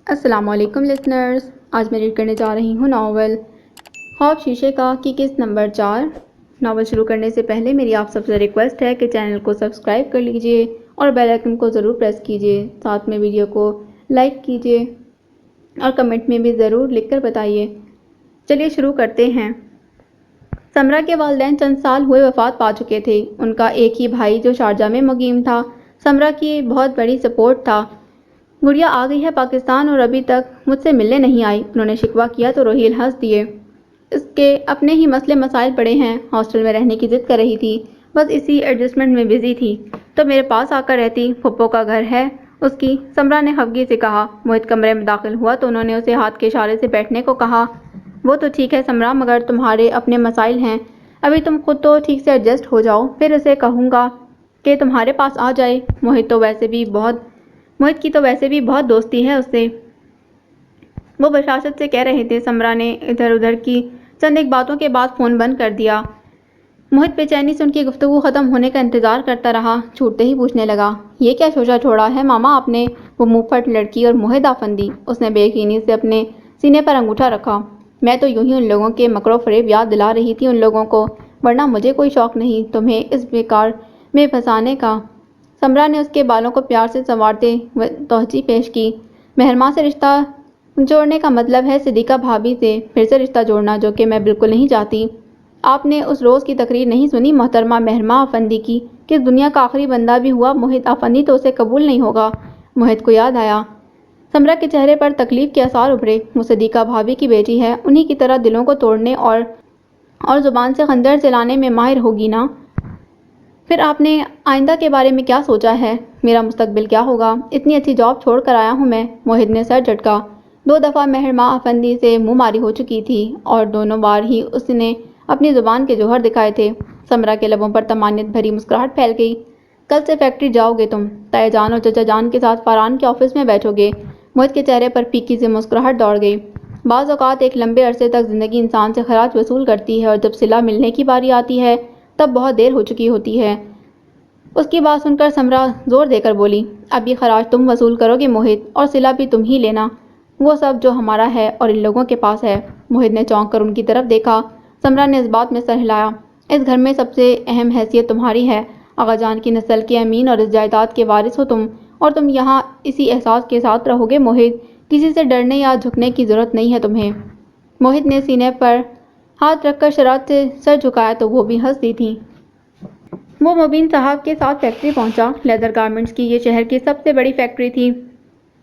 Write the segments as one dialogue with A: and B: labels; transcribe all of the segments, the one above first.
A: السلام علیکم لسنرز، آج میں ریڈ کرنے جا رہی ہوں ناول خواب شیشے کا کی قسط نمبر 4۔ ناول شروع کرنے سے پہلے میری آپ سب سے ریکویسٹ ہے کہ چینل کو سبسکرائب کر لیجئے اور بیل آئکن کو ضرور پریس کیجئے، ساتھ میں ویڈیو کو لائک کیجئے اور کمنٹ میں بھی ضرور لکھ کر بتائیے۔ چلیے شروع کرتے ہیں۔ سمرا کے والدین چند سال ہوئے وفات پا چکے تھے۔ ان کا ایک ہی بھائی جو شارجہ میں مقیم تھا سمرا کی بہت بڑی سپورٹ تھا۔ گڑیا آ گئی ہے پاکستان اور ابھی تک مجھ سے ملنے نہیں آئی، انہوں نے شکوہ کیا تو روہیل ہنس دیے۔ اس کے اپنے ہی مسئلے مسائل پڑے ہیں، ہاسٹل میں رہنے کی ضد کر رہی تھی، بس اسی ایڈجسٹمنٹ میں بزی تھی، تو میرے پاس آ کر رہتی، پھپھو کا گھر ہے اس کی، سمرا نے خفگی سے کہا۔ موہت کمرے میں داخل ہوا تو انہوں نے اسے ہاتھ کے اشارے سے بیٹھنے کو کہا۔ وہ تو ٹھیک ہے سمرا، مگر تمہارے اپنے مسائل ہیں، ابھی تم خود تو ٹھیک سے ایڈجسٹ ہو جاؤ، پھر اسے کہوں گا کہ تمہارے پاس آ جائے۔ موہت کی تو ویسے بھی بہت دوستی ہے اس سے، وہ بشاشت سے کہہ رہے تھے۔ سمرا نے ادھر ادھر کی چند ایک باتوں کے بعد فون بند کر دیا۔ موہت بے چینی سے ان کی گفتگو ختم ہونے کا انتظار کرتا رہا، چھوٹتے ہی پوچھنے لگا، یہ کیا شوشہ چھوڑا ہے ماما آپ نے؟ وہ منہ پھٹ لڑکی اور موہت آفندی، اس نے بے یقینی سے اپنے سینے پر انگوٹھا رکھا۔ میں تو یوں ہی ان لوگوں کے مکر و فریب یاد دلا رہی تھی ان لوگوں کو، ورنہ مجھے کوئی شوق نہیں تمہیں اس بیکار میں پھنسانے کا۔ سمرا نے اس کے بالوں کو پیار سے سنوارتے ہوئے توجہ پیش کی۔ مہرماں سے رشتہ جوڑنے کا مطلب ہے صدیقہ بھابھی سے پھر سے رشتہ جوڑنا، جو کہ میں بالکل نہیں چاہتی۔ آپ نے اس روز کی تقریر نہیں سنی محترمہ مہرماں آفندی کی کہ اس دنیا کا آخری بندہ بھی ہوا موہت آفندی تو اسے قبول نہیں ہوگا۔ موہت کو یاد آیا، سمرا کے چہرے پر تکلیف کے آثار ابھرے۔ وہ صدیقہ بھابھی کی بیٹی ہے، انہی کی طرح دلوں کو توڑنے اور زبان سے خنجر چلانے میں ماہر ہوگی نا؟ پھر آپ نے آئندہ کے بارے میں کیا سوچا ہے؟ میرا مستقبل کیا ہوگا؟ اتنی اچھی جاب چھوڑ کر آیا ہوں میں۔ موہت نے سر جھٹکا۔ 2 دفعہ مہرماں آفندی سے منہ ماری ہو چکی تھی اور دونوں بار ہی اس نے اپنی زبان کے جوہر دکھائے تھے۔ سمرا کے لبوں پر طمانینت بھری مسکراہٹ پھیل گئی۔ کل سے فیکٹری جاؤ گے تم، تایا جان اور چچا جان کے ساتھ فاران کے آفس میں بیٹھو گے۔ موہت کے چہرے پر پھیکی سی مسکراہٹ دوڑ گئی۔ بعض اوقات ایک لمبے عرصے تک زندگی انسان سے خراج وصول کرتی ہے اور جب صلہ ملنے کی باری آتی ہے تب بہت دیر ہو چکی ہوتی ہے۔ اس کی بات سن کر سمرا زور دے کر بولی، اب یہ خراج تم وصول کرو گے موہت، اور صلہ بھی تم ہی لینا، وہ سب جو ہمارا ہے اور ان لوگوں کے پاس ہے۔ موہت نے چونک کر ان کی طرف دیکھا۔ سمرا نے اس بات میں سر ہلایا، اس گھر میں سب سے اہم حیثیت تمہاری ہے، آغا جان کی نسل کے امین اور اس جائیداد کے وارث ہو تم، اور تم یہاں اسی احساس کے ساتھ رہو گے موہت، کسی سے ڈرنے یا جھکنے کی ضرورت نہیں ہے تمہیں۔ موہت نے سینے پر ہاتھ رکھ کر شرارت سے سر جھکایا تو وہ بھی ہنس دی تھی۔ وہ مبین صاحب کے ساتھ فیکٹری پہنچا۔ لیدر گارمنٹس کی یہ شہر کی سب سے بڑی فیکٹری تھی۔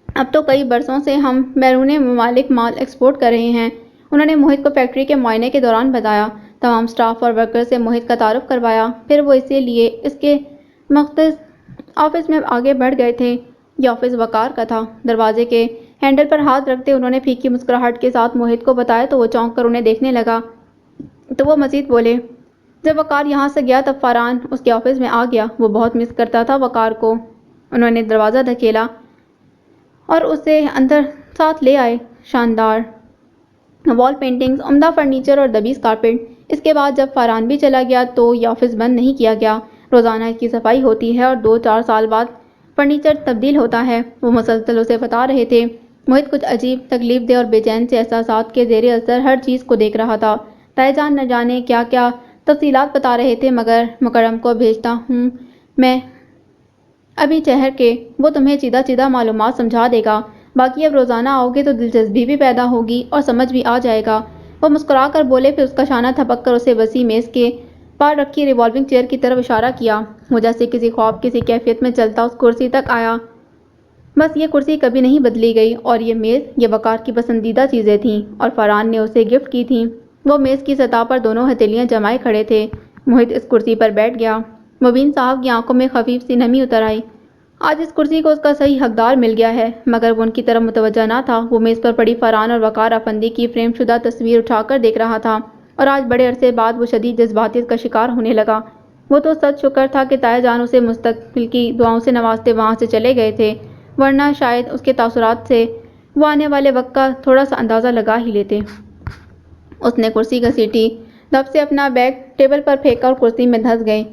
A: اب تو کئی برسوں سے ہم بیرون ممالک مال ایکسپورٹ کر رہے ہیں، انہوں نے موہت کو فیکٹری کے معائنے کے دوران بتایا۔ تمام سٹاف اور ورکر سے موہت کا تعارف کروایا، پھر وہ اسی لیے اس کے مختص آفس میں آگے بڑھ گئے تھے۔ یہ آفس وقار کا تھا۔ دروازے کے ہینڈل پر ہاتھ رکھتے انہوں نے پھیکی مسکراہٹ کے ساتھ موہت کو بتایا تو وہ چونک کر انہیں دیکھنے لگا، تو وہ مزید بولے، جب وقار یہاں سے گیا تب فاران اس کے آفس میں آ گیا، وہ بہت مس کرتا تھا وقار کو۔ انہوں نے دروازہ دھکیلا اور اسے اندر ساتھ لے آئے۔ شاندار وال پینٹنگز، عمدہ فرنیچر اور دبیز کارپٹ۔ اس کے بعد جب فاران بھی چلا گیا تو یہ آفس بند نہیں کیا گیا، روزانہ اس کی صفائی ہوتی ہے اور 2-4 سال بعد فرنیچر تبدیل ہوتا ہے۔ وہ مسلسل اسے بتا رہے تھے۔ موہت کچھ عجیب، تکلیف دہ اور بے چین سے احساسات کے زیر اثر ہر چیز کو دیکھ رہا تھا۔ تایا جان نہ جانے کیا کیا تفصیلات بتا رہے تھے، مگر مکرم کو بھیجتا ہوں میں ابھی شہر کے، وہ تمہیں چیدہ چیدہ معلومات سمجھا دے گا، باقی اب روزانہ آؤ گے تو دلچسپی بھی پیدا ہوگی اور سمجھ بھی آ جائے گا۔ وہ مسکرا کر بولے، پھر اس کا شانہ تھپک کر اسے وسیع میز کے پار رکھی ریوالونگ چیئر کی طرف اشارہ کیا۔ وہ جیسے کسی خواب کسی کیفیت میں چلتا اس کرسی تک آیا۔ بس یہ کرسی کبھی نہیں بدلی گئی اور یہ میز، یہ وقار کی پسندیدہ چیزیں تھیں اور فاران نے اسے گفٹ کی تھیں۔ وہ میز کی سطح پر دونوں ہتھیلیاں جمائے کھڑے تھے۔ موہت اس کرسی پر بیٹھ گیا۔ مبین صاحب کی آنکھوں میں خفیف سی نمی اتر آئی۔ آج اس کرسی کو اس کا صحیح حقدار مل گیا ہے، مگر وہ ان کی طرف متوجہ نہ تھا۔ وہ میز پر پڑی فاران اور وقار آفندی کی فریم شدہ تصویر اٹھا کر دیکھ رہا تھا اور آج بڑے عرصے بعد وہ شدید جذباتیت کا شکار ہونے لگا۔ وہ تو سچ شکر تھا کہ تایا جان اسے مستقبل کی دعاؤں سے نوازتے وہاں سے چلے گئے تھے، ورنہ شاید اس کے تاثرات سے وہ آنے والے وقت کا تھوڑا سا اندازہ لگا ہی لیتے۔ اس نے کرسی گھسیٹی، دھپ سے اپنا بیگ ٹیبل پر پھینکا اور کرسی میں دھنس گئی۔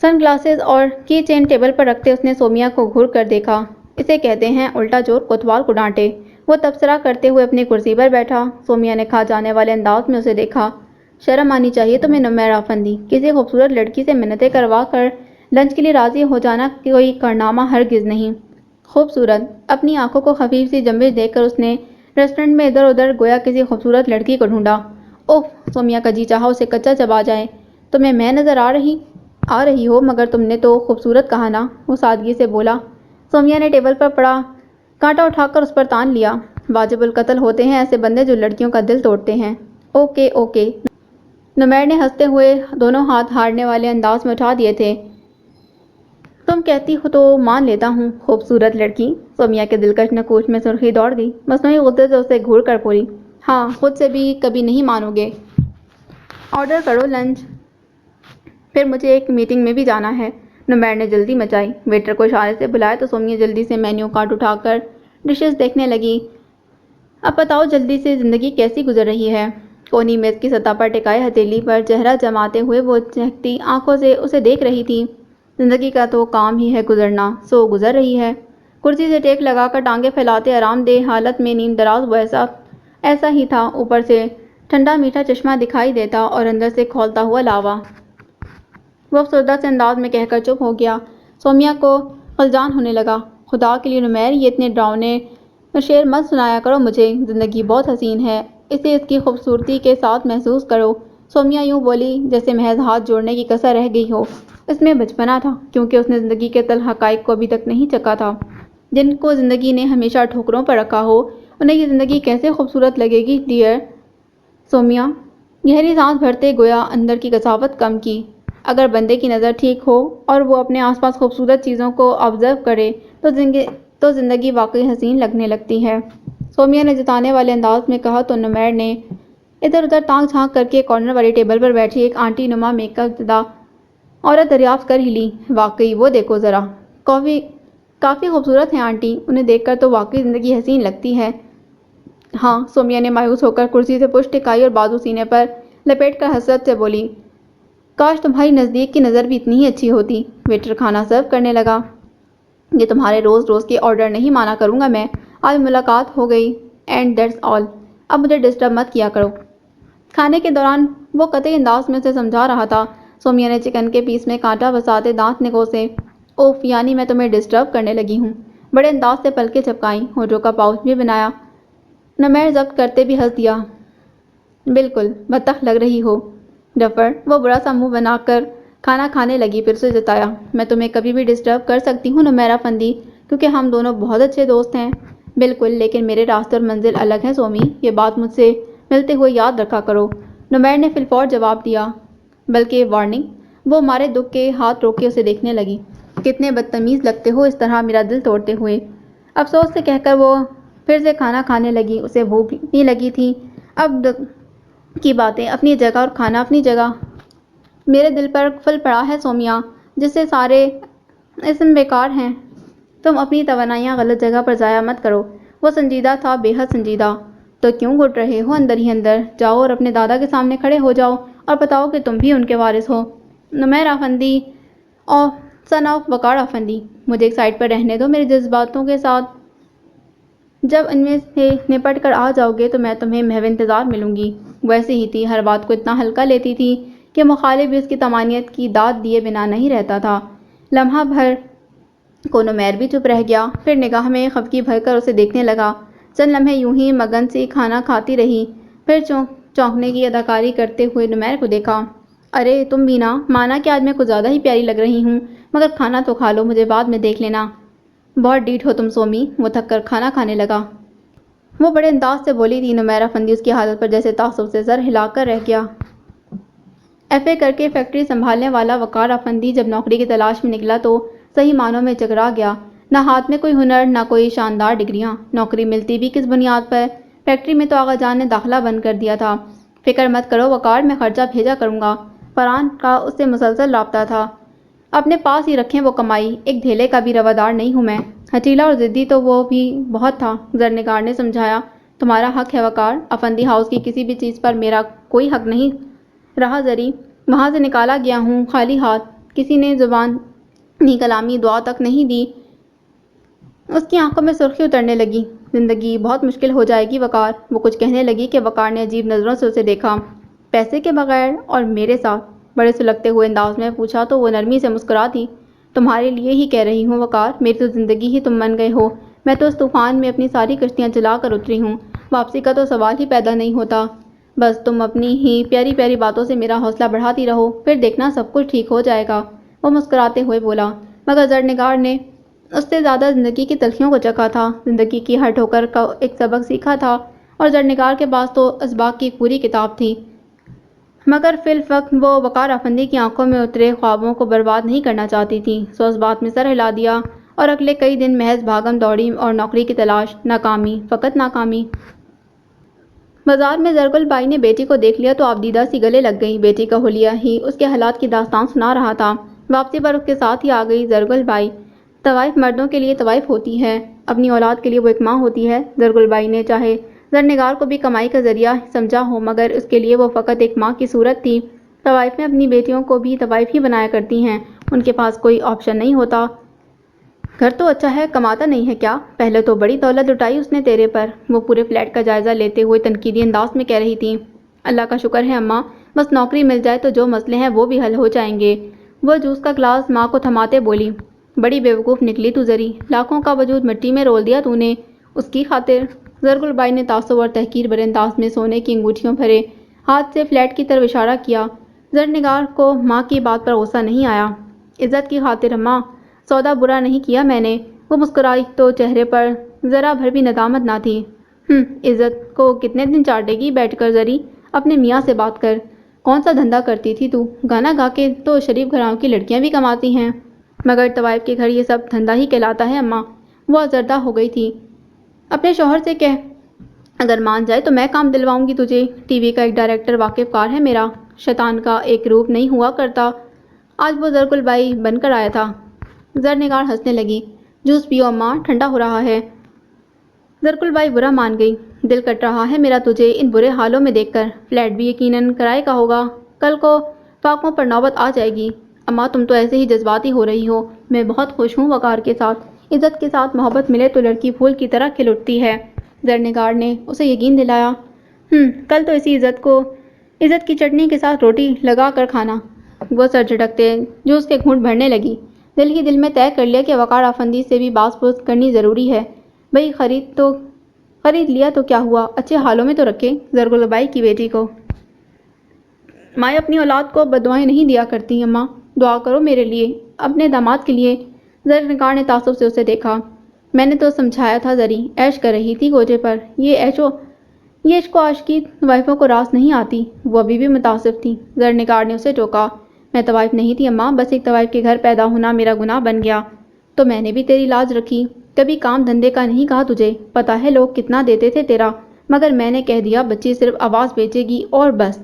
A: سن گلاسز اور کی چین ٹیبل پر رکھتے اس نے سومیا کو گھور کر دیکھا۔ اسے کہتے ہیں الٹا چور کوتوال کو ڈانٹے۔ وہ تبصرہ کرتے ہوئے اپنی کرسی پر بیٹھا۔ سومیا نے کھا جانے والے انداز میں اسے دیکھا۔ شرم آنی چاہیے تمہیں نمیر افندی، کسی خوبصورت لڑکی سے منتیں کروا کر لنچ کے لیے راضی ہو جانا کوئی کارنامہ ہرگز نہیں۔ خوبصورت؟ اپنی آنکھوں کو خفیف سی جنبش دے کر اس نے ریسٹورنٹ میں ادھر ادھر گویا کسی خوبصورت لڑکی کو ڈھونڈا۔ اوہ! سومیا کا جی چاہا اسے کچا چبا جائے۔ تمہیں میں نظر آ رہی ہو مگر تم نے تو خوبصورت کہا نا، وہ سادگی سے بولا۔ سومیا نے ٹیبل پر پڑا کانٹا اٹھا کر اس پر تان لیا۔ واجب القتل ہوتے ہیں ایسے بندے جو لڑکیوں کا دل توڑتے ہیں۔ اوکے اوکے، نمیر نے ہنستے ہوئے دونوں ہاتھ ہارنے والے انداز میں اٹھا دیے تھے۔ تم کہتی ہو تو مان لیتا ہوں، خوبصورت لڑکی۔ سومیا کے دلکش نقوش میں سرخی دوڑ گئی۔ مصنوعی غصے سے اسے گھور کر بولی، ہاں خود سے بھی کبھی نہیں مانو گے۔ آرڈر کرو لنچ، پھر مجھے ایک میٹنگ میں بھی جانا ہے۔ نمیر نے جلدی مچائی۔ ویٹر کو اشارے سے بلایا تو سومیا جلدی سے مینیو کارڈ اٹھا کر ڈشز دیکھنے لگی۔ اب بتاؤ جلدی سے زندگی کیسی گزر رہی ہے؟ کونی میز کی سطح پر ٹکائے ہتھیلی پر چہرہ جماتے ہوئے وہ چہکتی آنکھوں سے اسے دیکھ رہی تھی۔ زندگی کا تو کام ہی ہے گزرنا، سو گزر رہی ہے۔ کرسی سے ٹیک لگا کر ٹانگیں پھیلاتے آرام دہ حالت میں نیم دراز وہ ایسا ہی تھا، اوپر سے ٹھنڈا میٹھا چشمہ دکھائی دیتا اور اندر سے کھولتا ہوا لاوا۔ وہ افسردہ سے انداز میں کہہ کر چپ ہو گیا۔ سومیا کو خلجان ہونے لگا۔ خدا کے لیے نمیر، یہ اتنے ڈراؤنے شعر مت سنایا کرو مجھے۔ زندگی بہت حسین ہے، اسے اس کی خوبصورتی کے ساتھ محسوس کرو۔ سومیا یوں بولی جیسے محض ہاتھ جوڑنے کی کسر رہ گئی ہو۔ اس میں بچپنا تھا، کیونکہ اس نے زندگی کے تلخ حقائق کو ابھی تک نہیں چکھا تھا۔ جن کو زندگی نے ہمیشہ ٹھوکروں پر رکھا ہو، انہیں یہ زندگی کیسے خوبصورت لگے گی ڈیئر سومیا۔ گہری سانس بھرتے گویا اندر کی کثافت کم کی۔ اگر بندے کی نظر ٹھیک ہو اور وہ اپنے آس پاس خوبصورت چیزوں کو آبزرو کرے تو زندگی واقعی حسین لگنے لگتی ہے، سومیا نے جتانے والے انداز میں کہا تو نمیر نے ادھر ادھر تانگ جھانک کر کے کارنر والی ٹیبل پر بیٹھی ایک آنٹی نما میک اپ زدہ عورت دریافت کر ہی لی۔ واقعی وہ دیکھو ذرا، کافی خوبصورت ہیں آنٹی، انہیں دیکھ کر تو واقعی زندگی حسین لگتی ہے۔ ہاں، سومیا نے مایوس ہو کر کرسی سے پشت ٹکائی اور بازو سینے پر لپیٹ کر حسرت سے بولی، کاش تمہاری نزدیک کی نظر بھی اتنی ہی اچھی ہوتی۔ ویٹر کھانا سرو کرنے لگا۔ یہ تمہارے روز روز کے آرڈر نہیں مانا کروں گا میں، آج ملاقات ہو گئی اینڈ دیٹس آل، اب مجھے ڈسٹرب مت کیا کرو۔ کھانے کے دوران وہ قطعی انداز میں اسے سمجھا رہا تھا۔ سومیا نے چکن کے پیس میں کانٹا بساتے دانت نکوسے۔ اوف، یعنی میں تمہیں ڈسٹرب کرنے لگی ہوں۔ بڑے انداز سے پلکیں جھپکائیں، ہونٹوں کا پاؤچ بھی بنایا۔ نمیر ضبط کرتے بھی ہنس دیا۔ بالکل بطخ لگ رہی ہو ڈفر۔ وہ برا سا منہ بنا کر کھانا کھانے لگی، پھر سے جتایا، میں تمہیں کبھی بھی ڈسٹرب کر سکتی ہوں نمیر افندی، کیونکہ ہم دونوں بہت اچھے دوست ہیں۔ بالکل، لیکن میرے راستے اور منزل الگ ہیں سومی، یہ بات مجھ سے ملتے ہوئے یاد رکھا کرو۔ نمیر نے فی الفور جواب دیا۔ بلکہ وارننگ؟ وہ مارے دکھ کے ہاتھ روکے اسے دیکھنے لگی۔ کتنے بدتمیز لگتے ہو اس طرح میرا دل توڑتے ہوئے، افسوس سے کہہ کر وہ پھر سے کھانا کھانے لگی۔ اسے بھوک اتنی لگی تھی، اب کی باتیں اپنی جگہ اور کھانا اپنی جگہ۔ میرے دل پر پھل پڑا ہے سومیا، جس سے سارے اسم بیکار ہیں۔ تم اپنی توانائیاں غلط جگہ پر ضائع مت کرو۔ وہ سنجیدہ تھا، بے حد سنجیدہ۔ تو کیوں گھٹ رہے ہو اندر ہی اندر؟ جاؤ اور اپنے دادا کے سامنے کھڑے ہو جاؤ اور بتاؤ کہ تم بھی ان کے وارث ہو۔ نمیر افندی اور سن آف وقار افندی، مجھے ایک سائڈ پر رہنے دو میرے جذباتوں کے ساتھ۔ جب ان میں سے نپٹ کر آ جاؤ گے تو میں تمہیں محو انتظار ملوں گی۔ ویسے ہی تھی، ہر بات کو اتنا ہلکا لیتی تھی کہ مخالف بھی اس کی طمانینت کی داد دیے بنا نہیں رہتا تھا۔ لمحہ بھر کو نمیر بھی چپ رہ گیا، پھر نگاہ میں خفگی بھر کر اسے دیکھنے لگا۔ چند لمحے یوں ہی مگن سی کھانا کھاتی رہی، پھر چونکنے کی اداکاری کرتے ہوئے نمیر کو دیکھا۔ ارے تم بھی نا، مانا کہ آج میں کچھ زیادہ ہی پیاری لگ رہی ہوں، مگر کھانا تو کھا لو، مجھے بعد میں دیکھ لینا۔ بہت ڈیٹ ہو تم سومی، وہ تھک کر کھانا کھانے لگا۔ وہ بڑے انداز سے بولی تھی۔ نمیر افندی اس کی حالت پر جیسے تعصب سے سر ہلا کر رہ گیا۔ ایف اے کر کے فیکٹری سنبھالنے والا وقار افندی جب نوکری کی تلاش میں نکلا تو صحیح معنوں میں چکرا گیا۔ نہ ہاتھ میں کوئی ہنر، نہ کوئی شاندار ڈگریاں۔ نوکری ملتی بھی کس بنیاد پر؟ فیکٹری میں تو آغا جان نے داخلہ بند کر دیا تھا۔ فکر مت کرو وقار، میں خرچہ بھیجا کروں گا۔ فرحان کا اس سے مسلسل رابطہ تھا۔ اپنے پاس ہی رکھیں وہ کمائی، ایک دھیلے کا بھی روادار نہیں ہوں میں۔ ہٹیلا اور ضدی تو وہ بھی بہت تھا، زرنگار نے سمجھایا۔ تمہارا حق ہے وقار، افندی ہاؤس کی کسی بھی چیز پر میرا کوئی حق نہیں رہا زری۔ وہاں سے نکالا گیا ہوں خالی ہاتھ، کسی نے زبانی کلامی دعا تک نہیں دی۔ اس کی آنکھوں میں سرخی اترنے لگی۔ زندگی بہت مشکل ہو جائے گی وقار، وہ کچھ کہنے لگی کہ وقار نے عجیب نظروں سے اسے دیکھا۔ پیسے کے بغیر اور میرے ساتھ؟ بڑے سلگتے ہوئے انداز میں پوچھا تو وہ نرمی سے مسکرا دی۔ تمہارے لیے ہی کہہ رہی ہوں وقار، میری تو زندگی ہی تم بن گئے ہو۔ میں تو اس طوفان میں اپنی ساری کشتیاں جلا کر اتری ہوں، واپسی کا تو سوال ہی پیدا نہیں ہوتا۔ بس تم اپنی ہی پیاری پیاری باتوں سے میرا حوصلہ بڑھاتی رہو، پھر دیکھنا سب کچھ ٹھیک ہو جائے گا، وہ مسکراتے ہوئے بولا۔ مگر زرنگار نے اس سے زیادہ زندگی کی تلخیوں کو چکھا تھا، زندگی کی ہر ٹھوکر کا ایک سبق سیکھا تھا، اور زرنگار کے پاس تو اسباق کی ایک پوری کتاب تھی۔ مگر فی الوقت وہ وقار افندی کی آنکھوں میں اترے خوابوں کو برباد نہیں کرنا چاہتی تھی، سو اس بات میں سر ہلا دیا، اور اگلے کئی دن محض بھاگم دوڑی اور نوکری کی تلاش، ناکامی، فقط ناکامی۔ بازار میں زرگل بائی نے بیٹی کو دیکھ لیا تو آبدیدہ سی گلے لگ گئی۔ بیٹی کا حلیہ ہی اس کے حالات کی داستان سنا رہا تھا۔ واپسی پر اس کے ساتھ ہی آ گئی زرگل بائی۔ طوائف مردوں کے لیے طوائف ہوتی ہے، اپنی اولاد کے لیے وہ ایک ماں ہوتی ہے۔ زرگل بائی نے چاہے زرنگار کو بھی کمائی کا ذریعہ سمجھا ہو، مگر اس کے لیے وہ فقط ایک ماں کی صورت تھی۔ طوائف میں اپنی بیٹیوں کو بھی طوائف ہی بنایا کرتی ہیں، ان کے پاس کوئی آپشن نہیں ہوتا۔ گھر تو اچھا ہے، کماتا نہیں ہے کیا؟ پہلے تو بڑی دولت لٹائی اس نے تیرے پر، وہ پورے فلیٹ کا جائزہ لیتے ہوئے تنقیدی انداز میں کہہ رہی تھی۔ اللہ کا شکر ہے اماں، بس نوکری مل جائے تو جو مسئلے ہیں وہ بھی حل ہو جائیں گے، وہ جوس کا گلاس ماں کو تھماتے بولی۔ بڑی بیوقوف نکلی تو زری، لاکھوں کا وجود مٹی میں رول دیا تو نے اس کی خاطر۔ زرگل بائی نے تعصب اور تحقیر بھرے انداز میں سونے کی انگوٹھیوں بھرے ہاتھ سے فلیٹ کی طرف اشارہ کیا۔ زرنگار کو ماں کی بات پر غصہ نہیں آیا۔ عزت کی خاطر اماں، سودا برا نہیں کیا میں نے، وہ مسکرائی تو چہرے پر ذرا بھر بھی ندامت نہ تھی۔ عزت کو کتنے دن چاٹے گی بیٹھ کر زری، اپنے میاں سے بات کر۔ کون سا دھندا کرتی تھی تو؟ گانا گا کے تو شریف گھراں کی لڑکیاں بھی کماتی ہیں، مگر طوائف کے گھر یہ سب دھندا ہی کہلاتا ہے اماں۔ وہ آزردہ ہو گئی تھی۔ اپنے شوہر سے کہہ، اگر مان جائے تو میں کام دلواؤں گی تجھے، ٹی وی کا ایک ڈائریکٹر واقف کار ہے میرا، شیطان کا ایک روپ نہیں ہوا کرتا۔ آج وہ زرگل بائی بن کر آیا تھا۔ زرنگار ہنسنے لگی۔ جوس پیو اماں، ٹھنڈا ہو رہا ہے۔ زرگل بائی برا مان گئی۔ دل کٹ رہا ہے میرا تجھے ان برے حالوں میں دیکھ کر، فلیٹ بھی یقیناً کرائے کا ہوگا، کل کو فاقوں پر نوبت آ جائے گی۔ اماں تم تو ایسے ہی جذباتی ہو رہی ہو، میں بہت خوش ہوں وقار کے ساتھ، عزت کے ساتھ محبت ملے تو لڑکی پھول کی طرح کھل اٹھتی ہے۔ زرنگار نے اسے یقین دلایا۔ کل تو اسی عزت کی چٹنی کے ساتھ روٹی لگا کر کھانا۔ وہ سر جھٹکتے جوس کے گھونٹ بھرنے لگی۔ دل ہی دل میں طے کر لیا کہ وقار افندی سے بھی باز پرس کرنی ضروری ہے۔ بھئی خرید لیا تو کیا ہوا، اچھے حالوں میں تو رکھے۔ زرگل بائی کی بیٹی کو مائیں اپنی اولاد کو بددعائیں نہیں دیا کرتی اماں، دعا کرو میرے لیے، اپنے داماد کے لیے۔ زرنگار نے تعصب سے اسے دیکھا۔ میں نے تو سمجھایا تھا زری، عیش کر رہی تھی گوجے پر، یہ عشق و عاشقی طوائفوں کو راس نہیں آتی، وہ ابھی بھی متعصب تھی۔ زرنگار نے اسے ٹوکا۔ میں طوائف نہیں تھی اماں، بس ایک طوائف کے گھر پیدا ہونا میرا گناہ بن گیا، تو میں نے بھی تیری لاج رکھی، کبھی کام دھندے کا نہیں کہا تجھے، پتہ ہے لوگ کتنا دیتے تھے تیرا، مگر میں نے کہہ دیا بچی صرف آواز بیچے گی اور بس۔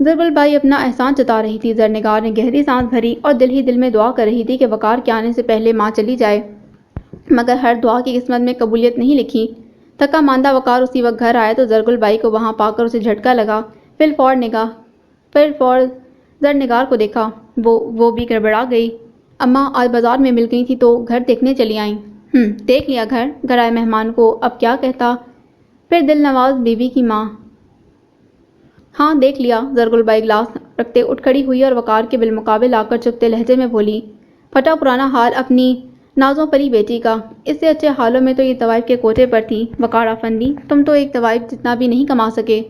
A: زرگل بائی اپنا احسان جتا رہی تھی۔ زرنگار نے گہری سانس بھری اور دل ہی دل میں دعا کر رہی تھی کہ وقار کے آنے سے پہلے ماں چلی جائے، مگر ہر دعا کی قسمت میں قبولیت نہیں لکھی۔ تھکا ماندہ وقار اسی وقت گھر آیا تو زرگل بائی کو وہاں پا کر اسے جھٹکا لگا۔ پھر فور زرنگار کو دیکھا، وہ بھی گڑبڑا گئی۔ اماں آج بازار میں مل گئی تھی تو گھر دیکھنے چلی آئیں۔ دیکھ لیا گھر آئے مہمان کو اب کیا کہتا، پھر دل نواز بیوی کی ماں۔ ہاں دیکھ لیا۔ زرگل بائی گلاس رکھتے اٹھ کھڑی ہوئی اور وقار کے بالمقابل آ کر چپتے لہجے میں بولی، پھٹا پرانا حال اپنی نازوں پری بیٹی کا، اس سے اچھے حالوں میں تو یہ طوائف کے کوٹے پر تھی۔ وقار افندی، تم تو ایک طوائف جتنا بھی نہیں کما سکے۔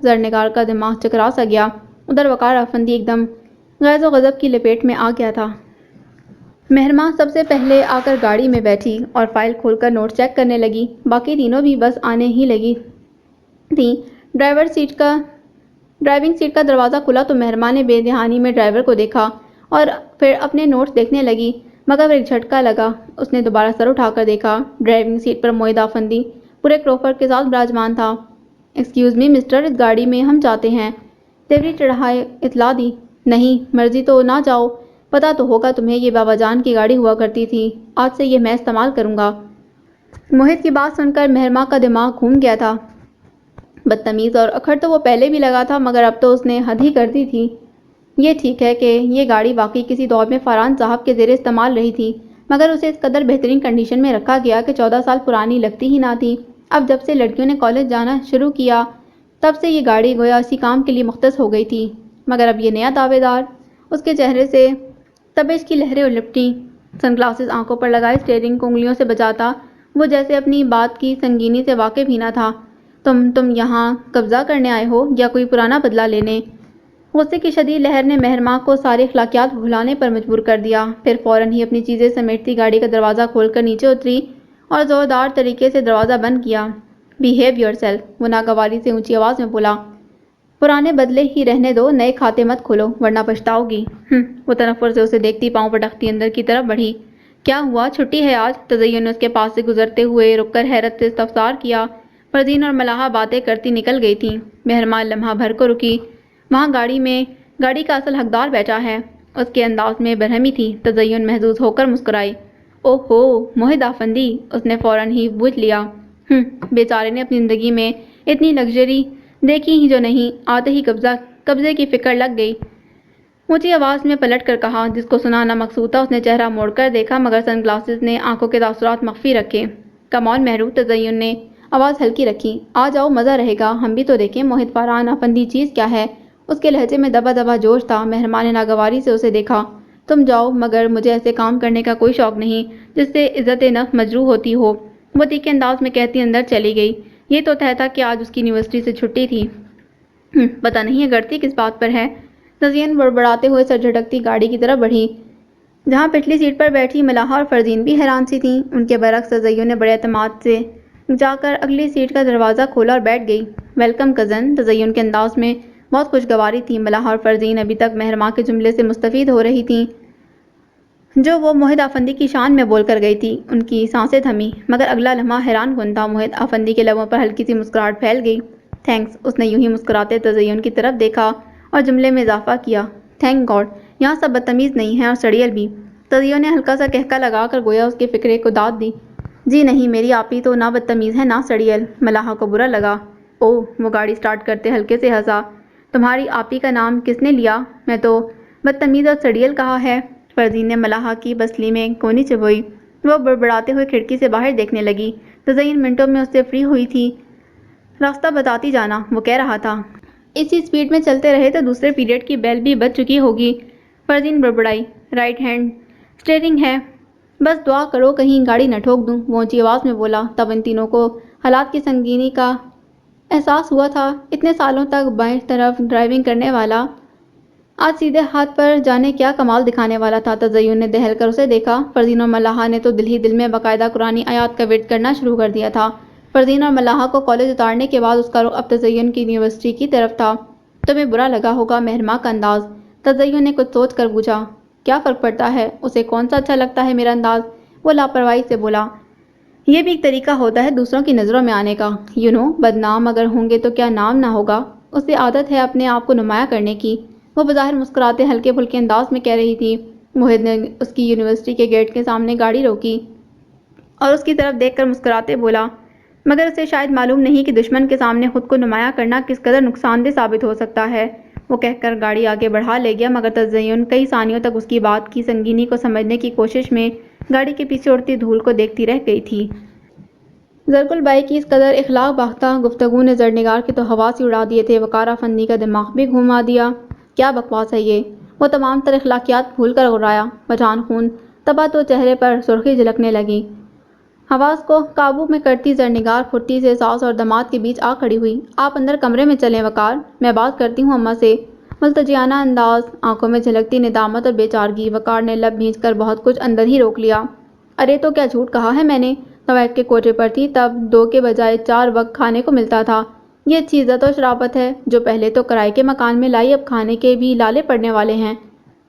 A: زرنگار کا دماغ چکرا سا گیا۔ ادھر وقار افندی ایک دم غیظ و غضب کی لپیٹ میں آ گیا تھا۔ مہرماں سب سے پہلے آ کر گاڑی میں بیٹھی اور فائل کھول کر نوٹ چیک کرنے لگی، باقی تینوں بھی بس آنے ہی لگی تھیں۔ ڈرائیونگ سیٹ کا دروازہ کھلا تو مہرماں نے بے دہانی میں ڈرائیور کو دیکھا اور پھر اپنے نوٹس دیکھنے لگی، مگر ایک جھٹکا لگا۔ اس نے دوبارہ سر اٹھا کر دیکھا، ڈرائیونگ سیٹ پر معاہدہ افندی پورے کروفر کے ساتھ براجمان تھا۔ ایکسکیوز می مسٹر، اس گاڑی میں ہم جاتے ہیں۔ تیوری چڑھائے اطلاع دی۔ نہیں، مرضی تو نہ جاؤ، پتہ تو ہوگا تمہیں یہ بابا جان کی گاڑی ہوا کرتی تھی، آج سے یہ میں استعمال کروں گا۔ موہد کی بات سن کر مہرماں کا دماغ گھوم گیا تھا۔ بدتمیز اور اکھڑ تو وہ پہلے بھی لگا تھا، مگر اب تو اس نے حد ہی کر دی تھی۔ یہ ٹھیک ہے کہ یہ گاڑی واقعی کسی دور میں فاران صاحب کے زیر استعمال رہی تھی، مگر اسے اس قدر بہترین کنڈیشن میں رکھا گیا کہ 14 سال پرانی لگتی ہی نہ تھی۔ اب جب سے لڑکیوں نے کالج جانا شروع کیا تب سے یہ گاڑی گویا اسی کام کے لیے مختص ہو گئی تھی، مگر اب یہ نیا دعوے دار۔ اس کے چہرے سے تپش کی لہریں لپٹیں، سن گلاسز آنکھوں پر لگائے اسٹیئرنگ کو انگلیوں سے بجاتا وہ جیسے اپنی بات کی سنگینی سے واقف ہی نہ تھا۔ تم یہاں قبضہ کرنے آئے ہو یا کوئی پرانا بدلہ لینے؟ غصے کی شدید لہر نے مہرماں کو سارے اخلاقیات بھلانے پر مجبور کر دیا۔ پھر فوراً ہی اپنی چیزیں سمیٹتی گاڑی کا دروازہ کھول کر نیچے اتری اور زوردار طریقے سے دروازہ بند کیا۔ "بیہیو یور سیلف"، وہ ناگواری سے اونچی آواز میں بولا۔ "پرانے بدلے ہی رہنے دو، نئے کھاتے مت کھولو ورنہ پچھتاؤ گی۔ وہ تنفر سے اسے دیکھتی پاؤں پٹکتی اندر کی طرف بڑھی۔ "کیا ہوا؟ چھٹی ہے آج؟" تزین نے اس کے پاس سے گزرتے ہوئے رک کر حیرت سے استفسار کیا۔ فرزین اور ملاحہ باتیں کرتی نکل گئی تھیں۔ مہرماں لمحہ بھر کو رکی۔ وہاں گاڑی کا اصل حقدار بیٹھا ہے۔ اس کے انداز میں برہمی تھی۔ تزین محظوظ ہو کر مسکرائی۔ "اوہ ہو، موحد افندی"، اس نے فوراً ہی بوجھ لیا۔ بیچارے نے اپنی زندگی میں اتنی لگژری دیکھی ہی جو نہیں، آتے ہی قبضے کی فکر لگ گئی۔ اونچی آواز میں پلٹ کر کہا۔ جس کو سنانا مقصود تھا اس نے چہرہ موڑ کر دیکھا مگر سن گلاسز نے آنکھوں کے تاثرات مخفی رکھے۔ "کم آن مہرو"، تزین نے آواز ہلکی رکھی۔ "آ جاؤ، مزہ رہے گا، ہم بھی تو دیکھیں موحد فاران افندی چیز کیا ہے"۔ اس کے لہجے میں دبا دبا جوش تھا۔ مہرماں نے ناگواری سے اسے دیکھا۔ "تم جاؤ، مگر مجھے ایسے کام کرنے کا کوئی شوق نہیں جس سے عزت نفس مجروح ہوتی ہو"، وہ تیکھے انداز میں کہتی اندر چلی گئی۔ یہ تو طے تھا کہ آج اس کی یونیورسٹی سے چھٹی تھی۔ پتہ نہیں اگڑتی کس بات پر ہے۔ تزین بڑبڑاتے ہوئے سر جھٹکتی گاڑی کی طرف بڑھی، جہاں پچھلی سیٹ پر بیٹھی ملاحہ اور فرزین بھی حیران سی تھیں۔ ان کے برعکس تزین نے بڑے اعتماد سے جا کر اگلی سیٹ کا دروازہ کھولا اور بیٹھ گئی۔ "ویلکم کزن"، تزین کے انداز میں بہت خوشگواری تھی۔ ملاحہ اور فرزین ابھی تک مہرماں کے جملے سے مستفید ہو رہی تھیں جو وہ موحد افندی کی شان میں بول کر گئی تھی۔ ان کی سانسیں تھمیں، مگر اگلا لمحہ حیران کن تھا۔ موحد افندی کے لبوں پر ہلکی سی مسکراہٹ پھیل گئی۔ "تھینکس"، اس نے یوں ہی مسکراتے تزین کی طرف دیکھا اور جملے میں اضافہ کیا، "تھینک گاڈ، یہاں سب بدتمیز نہیں ہیں اور سڑیل بھی"۔ تزین نے ہلکا سا قہقہ لگا کر گویا اس کے فکرے کو داد دی۔ "جی نہیں، میری آپی تو نہ بدتمیز ہے نہ سڑیل"۔ ملاحہ کو برا لگا۔ "اوہ"، وہ گاڑی اسٹارٹ کرتے ہلکے سے ہنسا۔ "تمہاری آپی کا نام کس نے لیا؟ میں تو بدتمیز اور سڑیل کہا ہے"۔ فرزین نے ملاحہ کی بسلی میں کونی چبھوئی۔ وہ بڑبڑاتے ہوئے کھڑکی سے باہر دیکھنے لگی۔ تزین منٹوں میں اس سے فری ہوئی تھی۔ "راستہ بتاتی جانا"، وہ کہہ رہا تھا۔ "اسی سپیڈ میں چلتے رہے تو دوسرے پیریڈ کی بیل بھی بج چکی ہوگی"۔ فرزین بڑبڑائی۔ "رائٹ ہینڈ اسٹیئرنگ ہے، بس دعا کرو کہیں گاڑی نہ ٹھوک دوں"، وہ اونچی آواز میں بولا۔ تب ان تینوں کو حالات کی سنگینی کا احساس ہوا تھا۔ اتنے سالوں تک بائیں طرف ڈرائیونگ کرنے والا آج سیدھے ہاتھ پر جانے کیا کمال دکھانے والا تھا۔ تزین نے دہل کر اسے دیکھا۔ فرزین اور ملاحہ نے تو دل ہی دل میں باقاعدہ قرآنی آیات کا ورد کرنا شروع کر دیا تھا۔ فرزین اور ملاحہ کو کالج اتارنے کے بعد اس کا رخ اب تزین کی یونیورسٹی کی طرف تھا۔ "تمہیں برا لگا ہوگا"، مہرماں کا انداز۔ تزین نے کچھ سوچ کر پوچھا۔ "کیا فرق پڑتا ہے، اسے کون سا اچھا لگتا ہے میرا انداز"، وہ لاپرواہی سے بولا۔ "یہ بھی ایک طریقہ ہوتا ہے دوسروں کی نظروں میں آنے کا، بدنام اگر ہوں گے تو کیا نام نہ ہوگا"۔ اسے عادت ہے اپنے آپ کو نمایاں کرنے کی، وہ بظاہر مسکراتے ہلکے پھلکے انداز میں کہہ رہی تھی۔ موحد نے اس کی یونیورسٹی کے گیٹ کے سامنے گاڑی روکی اور اس کی طرف دیکھ کر مسکراتے بولا، "مگر اسے شاید معلوم نہیں کہ دشمن کے سامنے خود کو نمایاں کرنا کس قدر نقصان دہ ثابت ہو سکتا ہے"۔ وہ کہہ کر گاڑی آگے بڑھا لے گیا مگر تزین کئی ثانیوں تک اس کی بات کی سنگینی کو سمجھنے کی کوشش میں گاڑی کے پیچھے اڑتی دھول کو دیکھتی رہ گئی تھی۔ زرقل بائی کی اس قدر اخلاق باختہ گفتگو نے زرنگار کے تو حواس ہی اڑا دیے تھے۔ وقار افندی کا دماغ بھی گھما دیا۔ "کیا بکواس ہے یہ"، وہ تمام تر اخلاقیات بھول کر غرایا۔ پہچان خون تبا تو چہرے پر سرخی جھلکنے لگی۔ حواس کو قابو میں کرتی زرنگار پھرتی سے ساس اور داماد کے بیچ آ کھڑی ہوئی۔ "آپ اندر کمرے میں چلیں وقار، میں بات کرتی ہوں اماں سے"۔ ملتجیانہ انداز، آنکھوں میں جھلکتی ندامت اور بے چارگی۔ وقار نے لب بھینچ کر بہت کچھ اندر ہی روک لیا۔ "ارے تو کیا جھوٹ کہا ہے میں نے، توائف کے کوٹے پر تھی تب 2 کے بجائے 4 وقت کھانے کو ملتا تھا۔ یہ اچھی عزت و شرافت ہے جو پہلے تو کرائے کے مکان میں لائی اب کھانے کے بھی لالے پڑنے والے ہیں"۔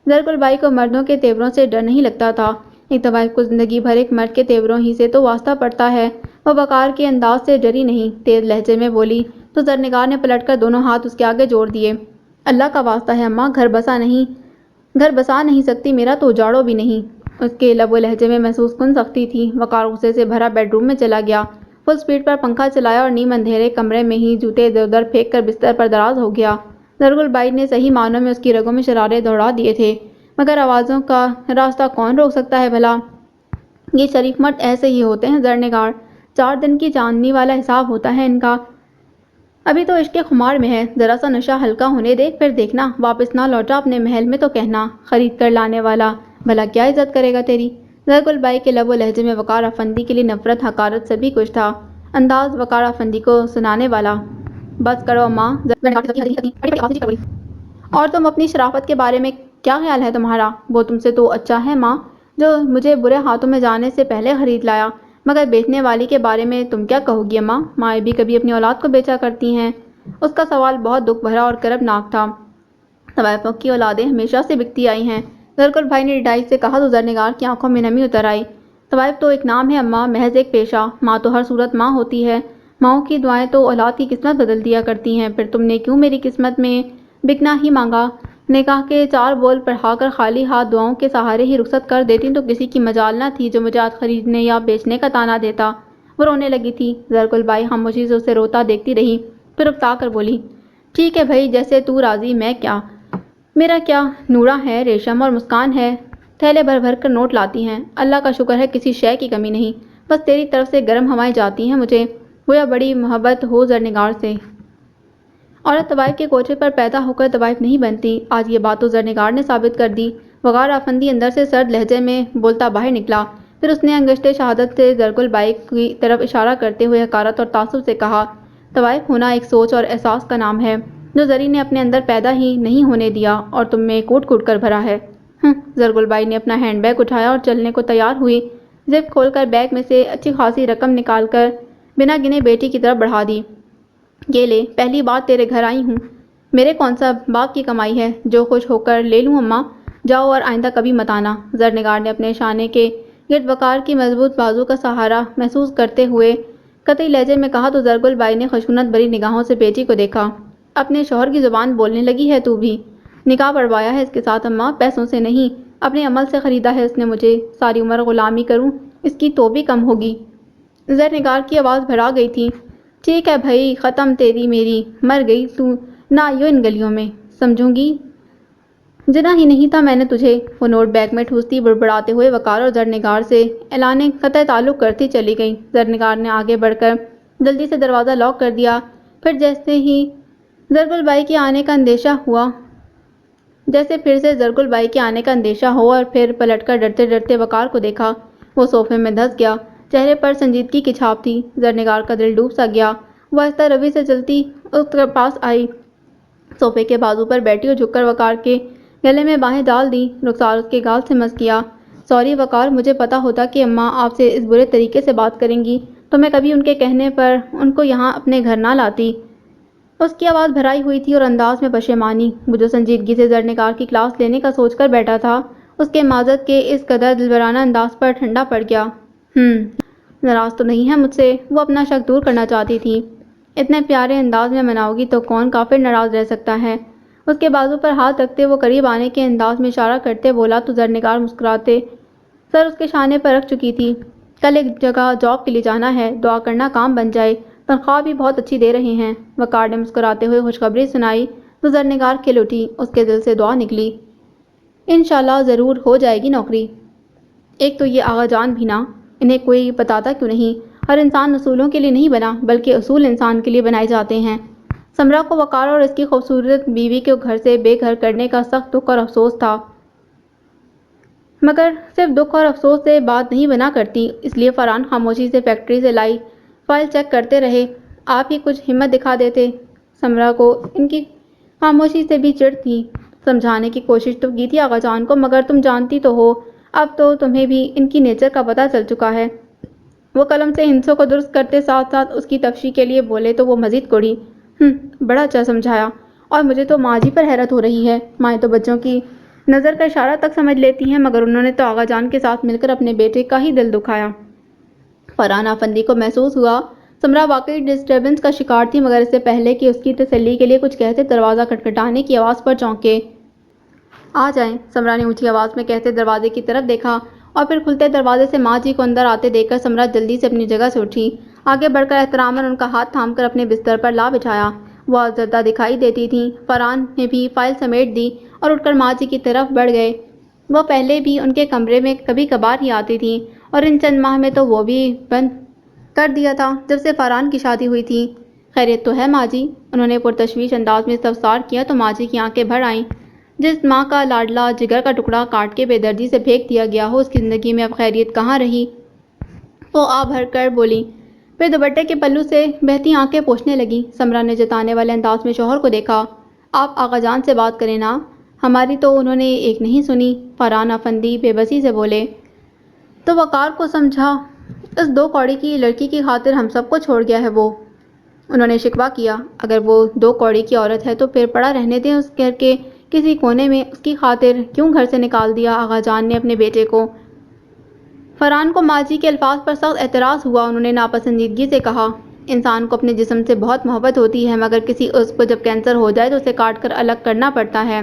A: زرقل بائی کو مردوں کے تیوروں سے ڈر نہیں لگتا تھا۔ ایک توائف کو زندگی بھر ایک مرد کے تیوروں ہی سے تو واسطہ پڑتا ہے۔ وہ وقار کے انداز سے ڈری نہیں، تیز لہجے میں بولی تو زرنگار نے پلٹ کر دونوں ہاتھ اس کے آگے جوڑ دیے۔ "اللہ کا واسطہ ہے اماں، گھر بسا نہیں سکتی میرا تو اجاڑو بھی نہیں"۔ اس کے لب و لہجے میں محسوس کن سختی تھی۔ وقار غصے سے بھرا بیڈ روم میں چلا گیا، فل سپیڈ پر پنکھا چلایا اور نیم اندھیرے کمرے میں ہی جوتے ادھر ادھر پھینک کر بستر پر دراز ہو گیا۔ زرقل بائی نے صحیح معنوں میں اس کی رگوں میں شرارے دوڑا دیے تھے، مگر آوازوں کا راستہ کون روک سکتا ہے بھلا۔ یہ شریف مرد ایسے ہی ہوتے ہیں زرنگار، 4 دن کی چاندنی والا حساب ہوتا ہے ان کا۔ ابھی تو عشق خمار میں ہے، ذرا سا نشہ ہلکا ہونے دے، پھر دیکھنا واپس نہ لوٹا اپنے محل میں تو کہنا خرید کر لانے والا، بھلا کیا عزت کرے گا تیری۔ زرگل بائی کے لب و لہجے میں وقار افندی کے لیے نفرت، حقارت سبھی کچھ تھا، انداز وقار افندی کو سنانے والا۔ بس کرو اماں، اور تم اپنی شرافت کے بارے میں کیا خیال ہے تمہارا؟ وہ تم سے تو اچھا ہے ماں، جو مجھے برے ہاتھوں میں جانے سے پہلے خرید لایا، مگر بیچنے والی کے بارے میں تم کیا کہو گی اماں؟ مائیں بھی کبھی اپنی اولاد کو بیچا کرتی ہیں؟ اس کا سوال بہت دکھ بھرا اور کرب ناک تھا۔ طوائفوں کی اولادیں ہمیشہ سے بکتی آئی ہیں، زرگل بھائی نے ڈھائی سے کہا تو زرنگار کی آنکھوں میں نمی اتر آئی۔ طوائف تو ایک نام ہے اماں، محض ایک پیشہ، ماں تو ہر صورت ماں ہوتی ہے، ماؤں کی دعائیں تو اولاد کی قسمت بدل دیا کرتی ہیں۔ پھر تم نے کیوں میری قسمت میں بکنا ہی مانگا؟ نکاح کے 4 بول پڑھا کر خالی ہاتھ دعاؤں کے سہارے ہی رخصت کر دیتی تو کسی کی مجال نہ تھی جو مجھے آج خریدنے یا بیچنے کا تانا دیتا۔ وہ رونے لگی تھی۔ زرگل بائی خاموشی سے اسے روتا دیکھتی رہی، پھر اکتا کر بولی، ٹھیک ہے بھائی، جیسے تو راضی، میں کیا، میرا کیا، نورا ہے، ریشم اور مسکان ہے، تھیلے بھر بھر کر نوٹ لاتی ہیں، اللہ کا شکر ہے کسی شے کی کمی نہیں، بس تیری طرف سے گرم ہوائیں جاتی ہیں مجھے، گویا بڑی محبت ہو زرنگار سے۔ عورت طوائف کے کوٹھے پر پیدا ہو کر طوائف نہیں بنتی، آج یہ بات تو زرنگار نے ثابت کر دی۔ وقار افندی اندر سے سرد لہجے میں بولتا باہر نکلا، پھر اس نے انگشت شہادت سے زرگل بائی کی طرف اشارہ کرتے ہوئے حقارت اور تعصب سے کہا، طوائف ہونا ایک سوچ اور احساس کا نام ہے جو زری نے اپنے اندر پیدا ہی نہیں ہونے دیا اور تم میں کوٹ کوٹ کر بھرا ہے۔ زرگل بائی نے اپنا ہینڈ بیگ اٹھایا اور چلنے کو تیار ہوئی، زپ کھول کر بیگ میں سے اچھی خاصی رقم نکال کر بنا گنے بیٹی کی طرف بڑھا دی۔ یہ لے، پہلی بار تیرے گھر آئی ہوں، میرے کون سا باپ کی کمائی ہے جو خوش ہو کر لے لوں اماں، جاؤ اور آئندہ کبھی مت آنا۔ زرنگار نے اپنے شانے کے گرد وقار کی مضبوط بازو کا سہارا محسوس کرتے ہوئے قطعی لہجے میں کہا تو زرگل بائی نے خشونت بھری نگاہوں سے بیٹی کو دیکھا۔ اپنے شوہر کی زبان بولنے لگی ہے تو بھی؟ نکاح پڑھوایا ہے اس کے ساتھ اماں، پیسوں سے نہیں، اپنے عمل سے خریدا ہے اس نے مجھے، ساری عمر غلامی کروں اس کی تو بھی کم ہوگی۔ زرنگار کی آواز بھرا گئی تھی، ٹھیک ہے بھائی، ختم تیری میری، مر گئی تو نہ آئیو ان گلیوں میں، سمجھوں گی جنا ہی نہیں تھا میں نے تجھے۔ وہ نوٹ بیگ میں ٹھوستی بڑبڑاتے ہوئے وقار اور زرنگار سے اعلان قطع تعلق کرتی چلی گئی۔ زرنگار نے آگے بڑھ کر جلدی سے دروازہ لاک کر دیا، پھر جیسے ہی زرگل بائی کے آنے کا اندیشہ ہوا، جیسے پھر سے زرگل بائی کے آنے کا اندیشہ ہو اور پھر پلٹ کر ڈرتے ڈرتے وقار کو دیکھا۔ وہ صوفے میں دھس گیا، چہرے پر سنجیدگی کی چھاپ تھی۔ زرنگار کا دل ڈوب سا گیا، وہ آہستہ روی سے چلتی اس کے پاس آئی، صوفے کے بازو پر بیٹھی اور جھک کر وقار کے گلے میں باہیں ڈال دیں۔ رخسار اس کے گال سے مس کیا، سوری وقار، مجھے پتا ہوتا کہ اماں آپ سے اس برے طریقے سے بات کریں گی تو میں کبھی ان کے کہنے پر ان کو یہاں اپنے گھر نہ لاتی۔ اس کی آواز بھرائی ہوئی تھی اور انداز میں پشیمانی۔ وہ جو سنجیدگی سے زرنگار کی کلاس لینے کا سوچ کر بیٹھا تھا، اس کے معذرت کے اس قدر دلبرانہ انداز پر ٹھنڈا پڑ گیا۔ ناراض تو نہیں ہے مجھ سے؟ وہ اپنا شک دور کرنا چاہتی تھی۔ اتنے پیارے انداز میں مناؤ گی تو کون کافر ناراض رہ سکتا ہے؟ اس کے بازو پر ہاتھ رکھتے وہ قریب آنے کے انداز میں اشارہ کرتے بولا تو زرنگار مسکراتے سر اس کے شانے پر رکھ چکی تھی۔ کل ایک جگہ جاب کے لیے جانا ہے، دعا کرنا کام بن جائے، تنخواہ بھی بہت اچھی دے رہے ہیں۔ وقار نے مسکراتے ہوئے خوشخبری سنائی تو زرنگار کھل اٹھی، اس کے دل سے دعا نکلی، انشاءاللہ ضرور ہو جائے گی نوکری۔ ایک تو یہ آغا جان بھی نہ، انہیں کوئی بتاتا کیوں نہیں؟ ہر انسان اصولوں کے لیے نہیں بنا بلکہ اصول انسان کے لیے بنائے جاتے ہیں۔ سمرا کو وقار اور اس کی خوبصورت بیوی کو گھر سے بے گھر کرنے کا سخت دکھ اور افسوس تھا، مگر صرف دکھ اور افسوس سے بات نہیں بنا کرتی، اس لیے فرحان خاموشی سے فیکٹری سے لائی فائل چیک کرتے رہے۔ آپ ہی کچھ ہمت دکھا دیتے۔ سمرا کو ان کی خاموشی سے بھی چڑ تھی، سمجھانے کی کوشش تو کی تھی آغا جان کو، مگر تم جانتی تو ہو، اب تو تمہیں بھی ان کی نیچر کا پتہ چل چکا ہے۔ وہ قلم سے ہندسوں کو درست کرتے ساتھ ساتھ اس کی تفشی کے لیے بولے تو وہ مزید کوڑی، بڑا اچھا سمجھایا، اور مجھے تو ماں جی پر حیرت ہو رہی ہے، مائیں تو بچوں کی نظر کا اشارہ تک سمجھ لیتی ہیں، مگر انہوں نے تو آغا جان کے ساتھ مل کر اپنے بیٹے کا ہی دل دکھایا۔ فرحان افندی کو محسوس ہوا سمرا واقعی ڈسٹربنس کا شکار تھی، مگر اس سے پہلے کہ اس کی تسلی کے لیے کچھ کہتے دروازہ کھٹکھٹانے کی آواز پر چونکے۔ آ جائیں، سمرا نے اونچی آواز میں کہتے دروازے کی طرف دیکھا اور پھر کھلتے دروازے سے ماں جی کو اندر آتے دیکھ کر سمرا جلدی سے اپنی جگہ سے اٹھی، آگے بڑھ کر احتراماً ان کا ہاتھ تھام کر اپنے بستر پر لا بٹھایا۔ وہ آزردہ دکھائی دیتی تھیں۔ فرحان نے بھی فائل سمیٹ دی اور اٹھ کر ماں جی کی طرف بڑھ گئے۔ وہ پہلے بھی ان کے کمرے میں کبھی کبھار ہی آتی تھیں اور ان چند ماہ میں تو وہ بھی بند کر دیا تھا جب سے فرحان کی شادی ہوئی تھی۔ خیریت تو ہے ماں جی؟ انہوں نے پرتشویش انداز میں استفسار کیا تو ماں جی کی آنکھیں بھر آئیں۔ جس ماں کا لاڈلا جگر کا ٹکڑا کاٹ کے بے دردی سے پھینک دیا گیا ہو، اس کی زندگی میں اب خیریت کہاں رہی؟ وہ آ بھر کر بولی، پھر دوپٹے کے پلو سے بہتی آنکھیں پوچھنے لگی۔ سمرا نے جتانے والے انداز میں شوہر کو دیکھا۔ آپ آغا جان سے بات کریں نا، ہماری تو انہوں نے ایک نہیں سنی۔ فرحان افندی بے بسی سے بولے۔ تو وقار کو سمجھا، اس 2 کوڑی کی لڑکی کی خاطر ہم سب کو چھوڑ گیا ہے وہ۔ انہوں نے شکوہ کیا، اگر وہ 2 کوڑی کی عورت ہے تو پھر پڑا رہنے دیں اس گھر کے کسی کونے میں، اس کی خاطر کیوں گھر سے نکال دیا آغا جان نے اپنے بیٹے کو؟ فرحان کو ماں جی کے الفاظ پر سخت اعتراض ہوا۔ انہوں نے ناپسندیدگی سے کہا، انسان کو اپنے جسم سے بہت محبت ہوتی ہے، مگر کسی عضو کو جب کینسر ہو جائے تو اسے کاٹ کر الگ کرنا پڑتا ہے۔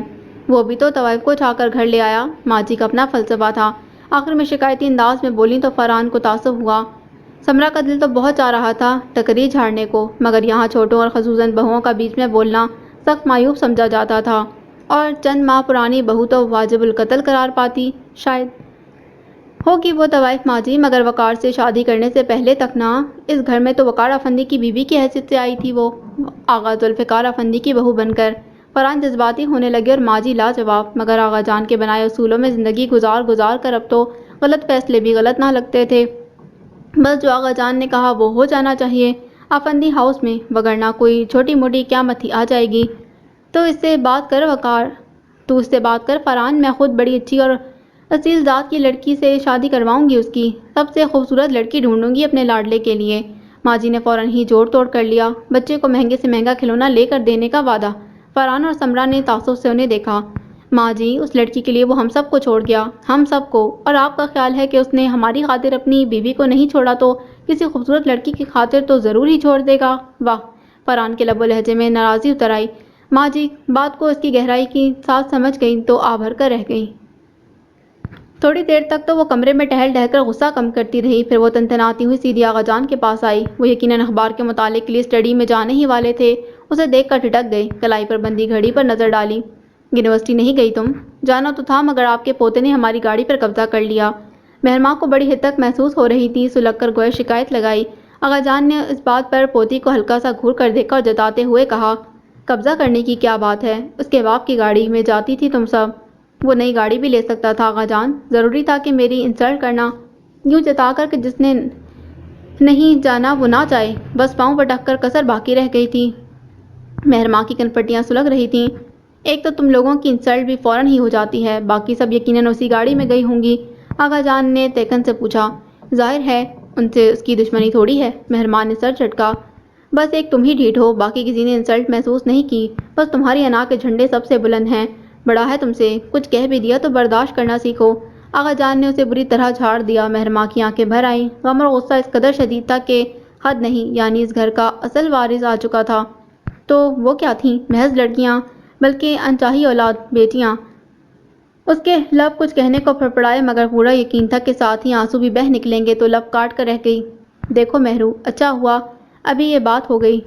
A: وہ بھی تو طوائف کو اٹھا کر گھر لے آیا۔ ماں جی کا اپنا فلسفہ تھا۔ آخر میں شکایتی انداز میں بولیں تو فرحان کو تعصب ہوا۔ سمرا کا دل تو بہت چاہ رہا تھا ٹکری جھاڑنے کو، مگر یہاں چھوٹوں اور خصوصاً بہوؤں کا بیچ میں بولنا سخت معیوب سمجھا جاتا تھا، اور چند ماہ پرانی بہو تو واجب القتل قرار پاتی۔ شاید ہوگی وہ طوائف ماں جی، مگر وقار سے شادی کرنے سے پہلے تک نہ، اس گھر میں تو وقار افندی کی بیوی کی حیثیت سے آئی تھی وہ، آغا ذوالفقار افندی کی بہو بن کر۔ فرحان جذباتی ہونے لگے اور ماں جی لاجواب، مگر آغا جان کے بنائے اصولوں میں زندگی گزار کر اب تو غلط فیصلے بھی غلط نہ لگتے تھے۔ بس جو آغا جان نے کہا وہ ہو جانا چاہیے افندی ہاؤس میں، وگرنہ کوئی چھوٹی موٹی قیامت ہی آ جائے گی۔ تو اس سے بات کر وقار، تو اس سے بات کر فرحان، میں خود بڑی اچھی اور اصیل ذات کی لڑکی سے شادی کرواؤں گی، اس کی سب سے خوبصورت لڑکی ڈھونڈوں گی اپنے لاڈلے کے لیے۔ ماں جی نے فوراً ہی جوڑ توڑ کر لیا، بچے کو مہنگے سے مہنگا کھلونا لے کر دینے کا وعدہ۔ فرحان اور سمرا نے تعصب سے انہیں دیکھا۔ ماں جی، اس لڑکی کے لیے وہ ہم سب کو چھوڑ گیا، ہم سب کو، اور آپ کا خیال ہے کہ اس نے ہماری خاطر اپنی بیوی کو نہیں چھوڑا تو کسی خوبصورت لڑکی کی خاطر تو ضرور ہی چھوڑ دے گا؟ واہ! فرحان کے لب و لہجے میں ناراضی اتر آئی۔ ماں جی بات کو اس کی گہرائی کی ساتھ سمجھ گئیں تو آ بھر کر رہ گئیں۔ تھوڑی دیر تک تو وہ کمرے میں ٹہل کر غصہ کم کرتی رہی، پھر وہ تنتناتی ہوئی سیدھی آغا جان کے پاس آئی۔ وہ یقیناً اخبار کے مطالعے کے لیے اسٹڈی میں جانے ہی والے تھے، اسے دیکھ کر ٹھٹک گئے، کلائی پر بندھی گھڑی پر نظر ڈالی۔ یونیورسٹی نہیں گئی تم؟ جانا تو تھا، مگر آپ کے پوتے نے ہماری گاڑی پر قبضہ کر لیا۔ مہرماں کو بڑی ہدک محسوس ہو رہی تھی، سلگ کر گویا شکایت لگائی۔ آغا جان نے اس بات پر پوتی کو ہلکا سا گھور کر دیکھا اور جتاتے ہوئے کہا، قبضہ کرنے کی کیا بات ہے؟ اس کے باپ کی گاڑی میں جاتی تھی تم سب، وہ نئی گاڑی بھی لے سکتا تھا آغا جان، ضروری تھا کہ میری انسلٹ کرنا، یوں جتا کر کہ جس نے نہیں جانا وہ نہ جائے؟ بس پاؤں پٹک کر کسر باقی رہ گئی تھی۔ مہرماں کی کنپٹیاں سلگ رہی تھیں۔ ایک تو تم لوگوں کی انسلٹ بھی فوراً ہی ہو جاتی ہے، باقی سب یقیناً اسی گاڑی میں گئی ہوں گی، آغا جان نے تیکن سے پوچھا۔ ظاہر ہے ان سے اس کی دشمنی تھوڑی ہے، مہرماں نے سر جھٹکا۔ بس ایک تم ہی ڈھیٹ ہو، باقی کسی نے انسلٹ محسوس نہیں کی، بس تمہاری انا کے جھنڈے سب سے بلند ہیں، بڑا ہے تم سے، کچھ کہہ بھی دیا تو برداشت کرنا سیکھو۔ آغا جان نے اسے بری طرح جھاڑ دیا۔ مہرماں کی آنکھیں بھر آئیں، غم اور غصہ اس قدر شدید تھا کہ حد نہیں، یعنی اس گھر کا اصل وارث آ چکا تھا۔ تو وہ کیا تھیں؟ محض لڑکیاں، بلکہ انچاہی اولاد، بیٹیاں۔ اس کے لب کچھ کہنے کو پھڑپڑائے، مگر پورا یقین تھا کہ ساتھ ہی آنسو بھی بہہ نکلیں گے، تو لب کاٹ کر رہ گئی۔ دیکھو مہرو، اچھا ہوا ابھی یہ بات ہو گئی،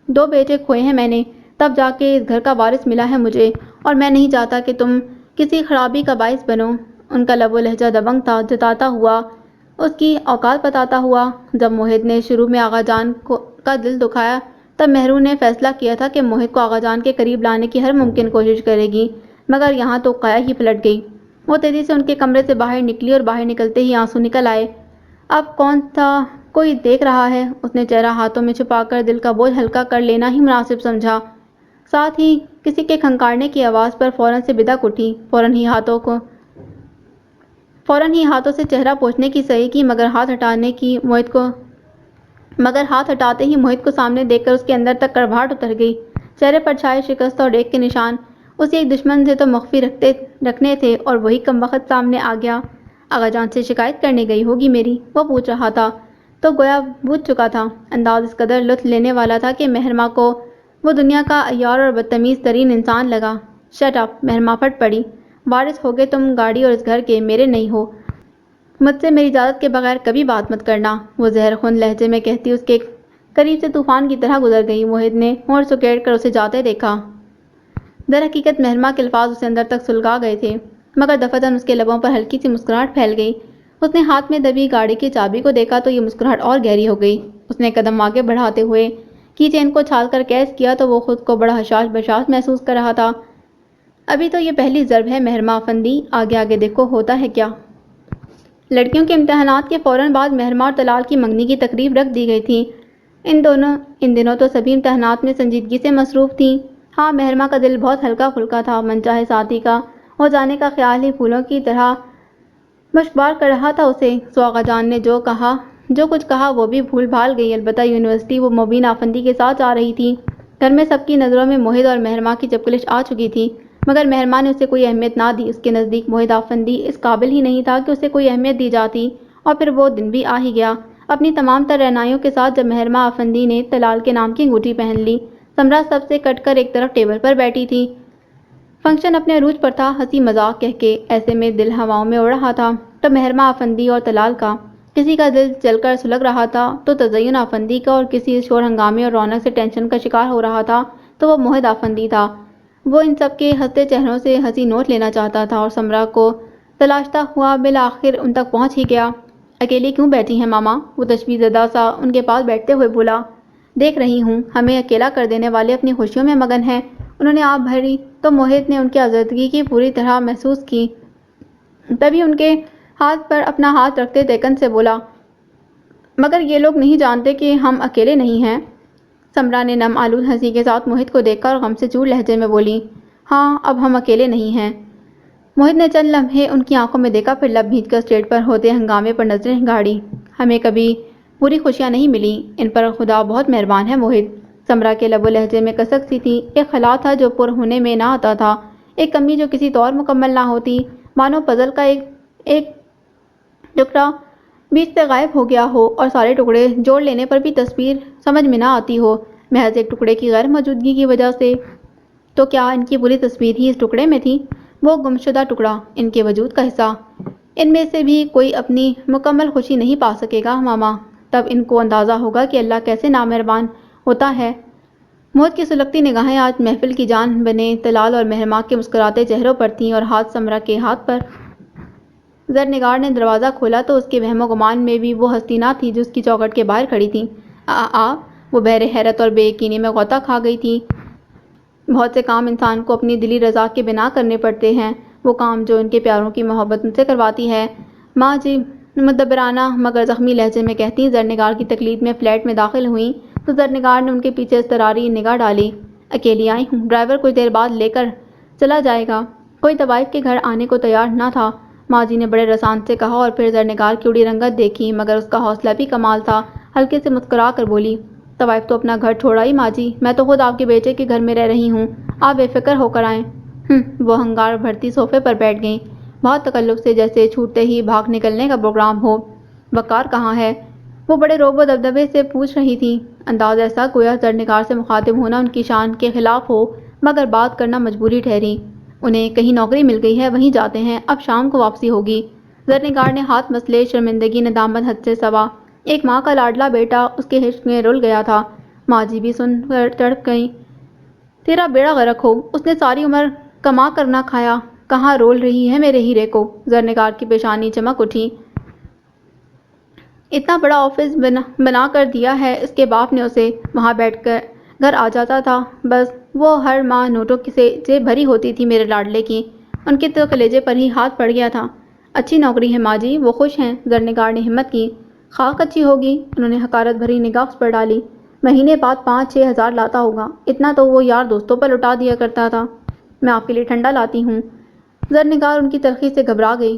A: 2 بیٹے کھوئے ہیں میں نے، تب جا کے اس گھر کا وارث ملا ہے مجھے، اور میں نہیں چاہتا کہ تم کسی خرابی کا باعث بنو۔ ان کا لب و لہجہ دبنگ تھا، جتاتا ہوا، اس کی اوقات بتاتا ہوا۔ جب موہت نے شروع میں آغا جان کا دل دکھایا، تب مہرو نے فیصلہ کیا تھا کہ موہت کو آغا جان کے قریب لانے کی ہر ممکن کوشش کرے گی، مگر یہاں تو قیا ہی پلٹ گئی۔ وہ تیزی سے ان کے کمرے سے باہر نکلی اور باہر نکلتے ہی آنسو نکل آئے۔ اب کون تھا کوئی دیکھ رہا ہے، اس نے چہرہ ہاتھوں میں چھپا کر دل کا بوجھ ہلکا کر لینا ہی مناسب سمجھا۔ ساتھ ہی کسی کے کھنکارنے کی آواز پر فوراً سے بدک اٹھی، فوراً ہی ہاتھوں سے چہرہ پوچھنے کی صحیح کی، مگر ہاتھ ہٹاتے ہی موہت کو سامنے دیکھ کر اس کے اندر تک کڑبھاہٹ اتر گئی۔ چہرے پر چھائے شکست اور ریگ کے نشان، اسی ایک دشمن سے تو مخفی رکھنے تھے، اور وہی کمبخت سامنے آ گیا۔ آغا جان سے شکایت کرنے گئی ہوگی میری؟ وہ پوچھ رہا تھا تو گویا بوجھ چکا تھا۔ انداز اس قدر لطف لینے والا تھا کہ مہرماں کو وہ دنیا کا عیار اور بدتمیز ترین انسان لگا۔ Shut up! مہرماں پھٹ پڑی۔ وارث ہوگے تم گاڑی اور اس گھر کے، میرے نہیں ہو۔ مجھ سے میری اجازت کے بغیر کبھی بات مت کرنا، وہ زہر خون لہجے میں کہتی اس کے قریب سے طوفان کی طرح گزر گئی۔ موہت نے ہونٹ سکیڑ کر اسے جاتے دیکھا۔ در حقیقت مہرماں کے الفاظ اسے اندر تک سلگا گئے تھے، مگر دفعتاً اس کے لبوں پر ہلکی سی مسکراہٹ پھیل گئی۔ اس نے ہاتھ میں دبی گاڑی کی چابی کو دیکھا تو یہ مسکراہٹ اور گہری ہو گئی۔ اس نے قدم آگے بڑھاتے ہوئے کی چین کو چھال کر کیچ کیا تو وہ خود کو بڑا حشاش بشاش محسوس کر رہا تھا۔ ابھی تو یہ پہلی ضرب ہے مہرمہ افندی، آگے آگے دیکھو ہوتا ہے کیا۔ لڑکیوں کے امتحانات کے فوراً بعد مہرمہ اور طلال کی منگنی کی تقریب رکھ دی گئی تھی۔ ان دنوں تو سبھی امتحانات میں سنجیدگی سے مصروف تھیں۔ ہاں، مہرمہ کا دل بہت ہلکا پھلکا تھا، منچاہے ساتھی کا ہو جانے کا خیال ہی پھولوں کی طرح مشکبار کر رہا تھا اسے۔ سوغا جان نے جو کچھ کہا وہ بھی بھول بھال گئی، البتہ یونیورسٹی وہ مبین افندی کے ساتھ جا رہی تھی۔ گھر میں سب کی نظروں میں موہد اور مہرمہ کی چپکلش آ چکی تھی، مگر مہرمہ نے اسے کوئی اہمیت نہ دی۔ اس کے نزدیک موہد افندی اس قابل ہی نہیں تھا کہ اسے کوئی اہمیت دی جاتی، اور پھر وہ دن بھی آ ہی گیا۔ اپنی تمام تر رہنائیوں کے ساتھ جب مہرمہ افندی نے طلال کے نام کی انگوٹھی پہن لی، سمرا سب سے کٹ کر ایک طرف ٹیبل پر بیٹھی تھی۔ فنکشن اپنے عروج پر تھا، ہنسی مذاق کہہ کے ایسے میں دل ہواؤں میں اڑ رہا تھا تو مہرمہ افندی اور طلال کا کسی کا دل جل کر سلگ رہا تھا تو تزین افندی کا، اور کسی شور ہنگامے اور رونق سے ٹینشن کا شکار ہو رہا تھا تو وہ موہد افندی تھا۔ وہ ان سب کے ہنستے چہروں سے ہنسی نوٹ لینا چاہتا تھا اور سمرا کو تلاشتا ہوا بالآخر ان تک پہنچ ہی گیا۔ اکیلی کیوں بیٹھی ہیں ماما؟ وہ تشویش زدہ سا ان کے پاس بیٹھتے ہوئے بولا۔ دیکھ رہی ہوں، ہمیں اکیلا کر دینے والے اپنی خوشیوں میں مگن ہیں۔ انہوں نے آپ بھری تو موہد نے ان کی آزردگی کی پوری طرح محسوس کی، تبھی ان کے ہاتھ پر اپنا ہاتھ رکھتے دیکن سے بولا، مگر یہ لوگ نہیں جانتے کہ ہم اکیلے نہیں ہیں؟ سمرا نے نم آلود ہنسی کے ساتھ موہد کو دیکھا اور غم سے چور لہجے میں بولی، ہاں، اب ہم اکیلے نہیں ہیں۔ موہد نے چند لمحے ان کی آنکھوں میں دیکھا، پھر لب بھیج کر اسٹیج پر ہوتے ہنگامے پر نظریں گاڑی۔ ہمیں کبھی پوری خوشیاں نہیں ملیں، ان پر خدا بہت مہربان ہے موہد۔ سمرا کے لب و لہجے میں کسک سی تھی، ایک خلا تھا جو پر ہونے میں نہ آتا تھا، ایک کمی جو کسی طور مکمل نہ ہوتی، مانو پزل کا ایک ٹکڑا بیچ سے غائب ہو گیا ہو اور سارے ٹکڑے جوڑ لینے پر بھی تصویر سمجھ میں نہ آتی ہو، محض ایک ٹکڑے کی غیر موجودگی کی وجہ سے۔ تو کیا ان کی پوری تصویر ہی اس ٹکڑے میں تھی؟ وہ گمشدہ ٹکڑا ان کے وجود کا حصہ؟ ان میں سے بھی کوئی اپنی مکمل خوشی نہیں پا سکے گا ماما، تب ان کو اندازہ ہوگا کہ اللہ کیسے نامہربان ہوتا ہے۔ موت کی سلگتی نگاہیں آج محفل کی جان بنے طلال اور مہرمہ کے مسکراتے چہروں پر تھیں، اور ہاتھ سمرا کے ہاتھ پر۔ زرنگار نے دروازہ کھولا تو اس کے وہم و گمان میں بھی وہ ہستی نہ تھی جو اس کی چوکھٹ کے باہر کھڑی تھی۔ وہ بحر حیرت اور بے یقینی میں غوطہ کھا گئی تھی۔ بہت سے کام انسان کو اپنی دلی رضا کے بنا کرنے پڑتے ہیں، وہ کام جو ان کے پیاروں کی محبت ان سے کرواتی ہے۔ ماں جی مدبرانہ مگر زخمی لہجے میں کہتی زرنگار کی تقلید میں فلیٹ میں داخل ہوئیں تو زرنگار نے ان کے پیچھے اضطراری نگاہ ڈالی۔ اکیلی آئی ہوں، ڈرائیور کچھ دیر بعد لے کر چلا جائے گا۔ کوئی طوائف کے گھر آنے کو تیار نہ تھا، ماں جی نے بڑے رسان سے کہا، اور پھر زرنگار کی اڑی رنگت دیکھی، مگر اس کا حوصلہ بھی کمال تھا، ہلکے سے مسکرا کر بولی، طوائف تو اپنا گھر چھوڑ آئی ماں جی، میں تو خود آپ کے بیٹے کے گھر میں رہ رہی ہوں، آپ بے فکر ہو کر آئیں۔ وہ ہنگار بھرتی صوفے پر بیٹھ گئیں، بہت تکلف سے، جیسے چھوٹتے ہی بھاگ نکلنے کا پروگرام ہو۔ وقار کہاں ہے؟ وہ بڑے روب و دبدبے سے پوچھ رہی تھی، انداز ایسا گویا زرنگار سے مخاطب ہونا ان کی شان کے خلاف ہو، مگر بات کرنا مجبوری ٹھہری۔ انہیں کہیں نوکری مل گئی ہے، وہیں جاتے ہیں، اب شام کو واپسی ہوگی۔ زرنگار نے ہاتھ مسلے، شرمندگی ندامت حد سے سوا۔ ایک ماں کا لاڈلا بیٹا اس کے عشق میں رل گیا تھا۔ ماں جی بھی سن کر تڑپ گئیں، تیرا بیڑا غرق ہو، اس نے ساری عمر کما کر نہ کھایا، کہاں رول رہی ہے میرے ہیرے کو۔ زرنگار کی پیشانی چمک اٹھی، اتنا بڑا آفس بنا کر دیا ہے اس کے باپ نے اسے، وہاں بیٹھ کر گھر آ جاتا تھا بس۔ وہ ہر ماہ نوٹوں سے جیب بھری ہوتی تھی میرے لاڈلے کی، ان کے تو کلیجے پر ہی ہاتھ پڑ گیا تھا۔ اچھی نوکری ہے ماں جی، وہ خوش ہیں؟ زرنگار نے ہمت کی، خاک اچھی ہوگی۔ انہوں نے حقارت بھری نگاہ اس پر ڈالی، مہینے بعد 5-6 ہزار لاتا ہوگا، اتنا تو وہ یار دوستوں پر لٹا دیا کرتا تھا۔ میں آپ کے لیے ٹھنڈا لاتی ہوں۔ زرنگار ان کی تلخی سے گھبرا گئی،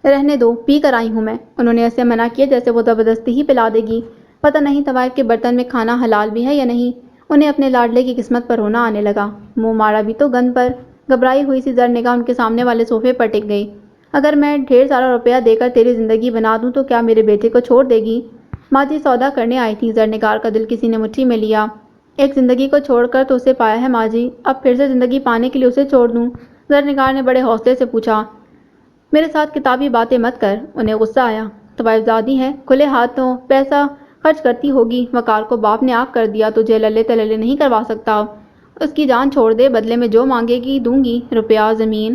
A: رہنے دو، پی کر آئی ہوں میں۔ انہوں نے ایسے منع کیا جیسے وہ زبردستی ہی پلا دے گی، پتہ نہیں طوائف کے برتن میں کھانا حلال بھی ہے یا نہیں۔ انہیں اپنے لاڈلے کی قسمت پر رونا آنے لگا، منہ مارا بھی تو گند پر۔ گھبرائی ہوئی سی زرنگار ان کے سامنے والے صوفے پر ٹک گئی، اگر میں ڈھیر سارا روپیہ دے کر تیری زندگی بنا دوں تو کیا میرے بیٹے کو چھوڑ دے گی؟ ماں جی سودا کرنے آئی تھی۔ زرنگار کا دل کسی نے مٹھی میں لیا، ایک زندگی کو چھوڑ کر تو اسے پایا ہے ماں جی، اب پھر سے زندگی پانے کے لیے اسے چھوڑ دوں؟ زرنگار نے بڑے حوصلے سے پوچھا، میرے ساتھ کتابی باتیں مت کر۔ انہیں غصہ آیا، طوائف زادی ہے، کھلے ہاتھوں پیسہ خرچ کرتی ہوگی، وقار کو باپ نے آگ کر دیا، تجھے للے تللے نہیں کروا سکتا، اس کی جان چھوڑ دے، بدلے میں جو مانگے گی دوں گی، روپیہ، زمین۔